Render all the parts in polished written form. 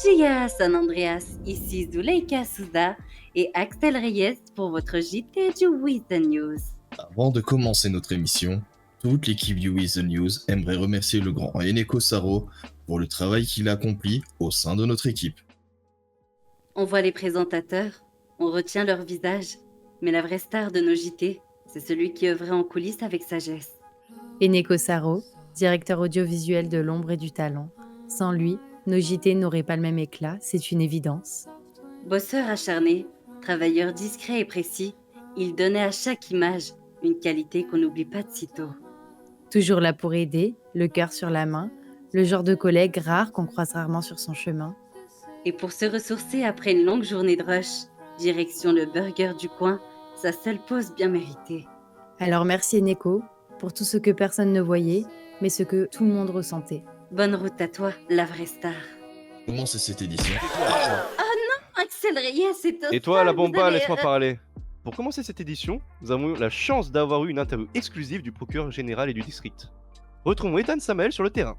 Gia San Andreas, ici Zuleika Souza et Axel Reyes pour votre JT du With the News. Avant de commencer notre émission, toute l'équipe du With the News aimerait remercier le grand Eneko Saro pour le travail qu'il a accompli au sein de notre équipe. On voit les présentateurs, on retient leur visage, mais la vraie star de nos JT, c'est celui qui œuvrait en coulisses avec sagesse. Eneko Saro, directeur audiovisuel de l'ombre et du talent. Sans lui, nos JT n'auraient pas le même éclat, c'est une évidence. Bosseur acharné, travailleur discret et précis, il donnait à chaque image une qualité qu'on n'oublie pas de sitôt. Toujours là pour aider, le cœur sur la main, le genre de collègue rare qu'on croise rarement sur son chemin. Et pour se ressourcer après une longue journée de rush, direction le burger du coin, sa seule pause bien méritée. Alors merci Eneko pour tout ce que personne ne voyait, mais ce que tout le monde ressentait. Bonne route à toi, la vraie star. Comment c'est cette édition? Axel Reyes, c'est Et toi, la bomba, laisse-moi parler. Pour commencer cette édition, nous avons eu la chance d'avoir eu une interview exclusive du procureur général et du district. Retrouvons Ethan Samel sur le terrain.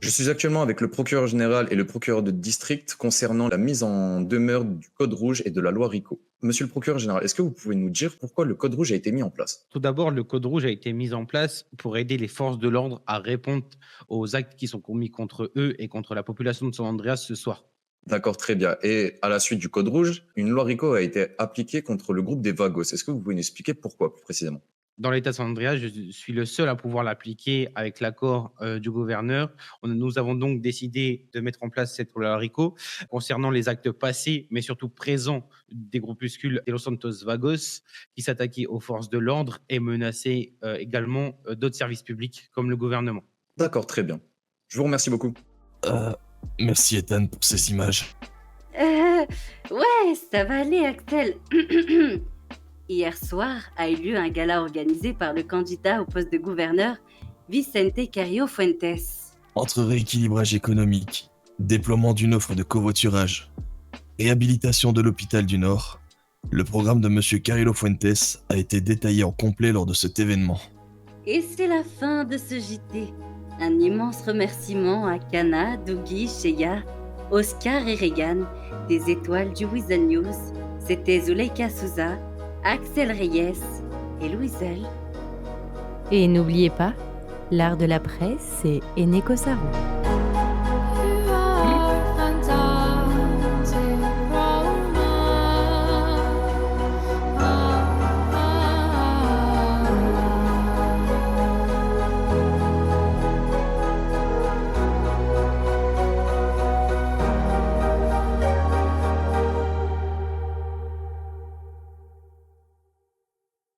Je suis actuellement avec le procureur général et le procureur de district concernant la mise en demeure du Code rouge et de la loi RICO. Monsieur le procureur général, est-ce que vous pouvez nous dire pourquoi le Code rouge a été mis en place? Tout d'abord, le Code rouge a été mis en place pour aider les forces de l'ordre à répondre aux actes qui sont commis contre eux et contre la population de San Andreas ce soir. D'accord, très bien. Et à la suite du Code rouge, une loi RICO a été appliquée contre le groupe des Vagos. Est-ce que vous pouvez nous expliquer pourquoi plus précisément? Dans l'État de San Andreas, je suis le seul à pouvoir l'appliquer avec l'accord du gouverneur. Nous avons donc décidé de mettre en place cette loi RICO concernant les actes passés, mais surtout présents des groupuscules de Los Santos Vagos qui s'attaquaient aux forces de l'ordre et menaçaient également d'autres services publics comme le gouvernement. D'accord, très bien. Je vous remercie beaucoup. Merci Ethan pour ces images. Ouais, ça va aller, Axel. Hier soir a eu lieu un gala organisé par le candidat au poste de gouverneur, Vicente Carrillo Fuentes. Entre rééquilibrage économique, déploiement d'une offre de covoiturage, réhabilitation de l'hôpital du Nord, le programme de M. Carrillo Fuentes a été détaillé en complet lors de cet événement. Et c'est la fin de ce JT. Un immense remerciement à Kana, Dougie, Sheya, Oscar et Regan, des étoiles du With the News. C'était Zuleika Souza, Axel Reyes et Louiselle. Et n'oubliez pas, l'art de la presse, c'est Eneko Saro.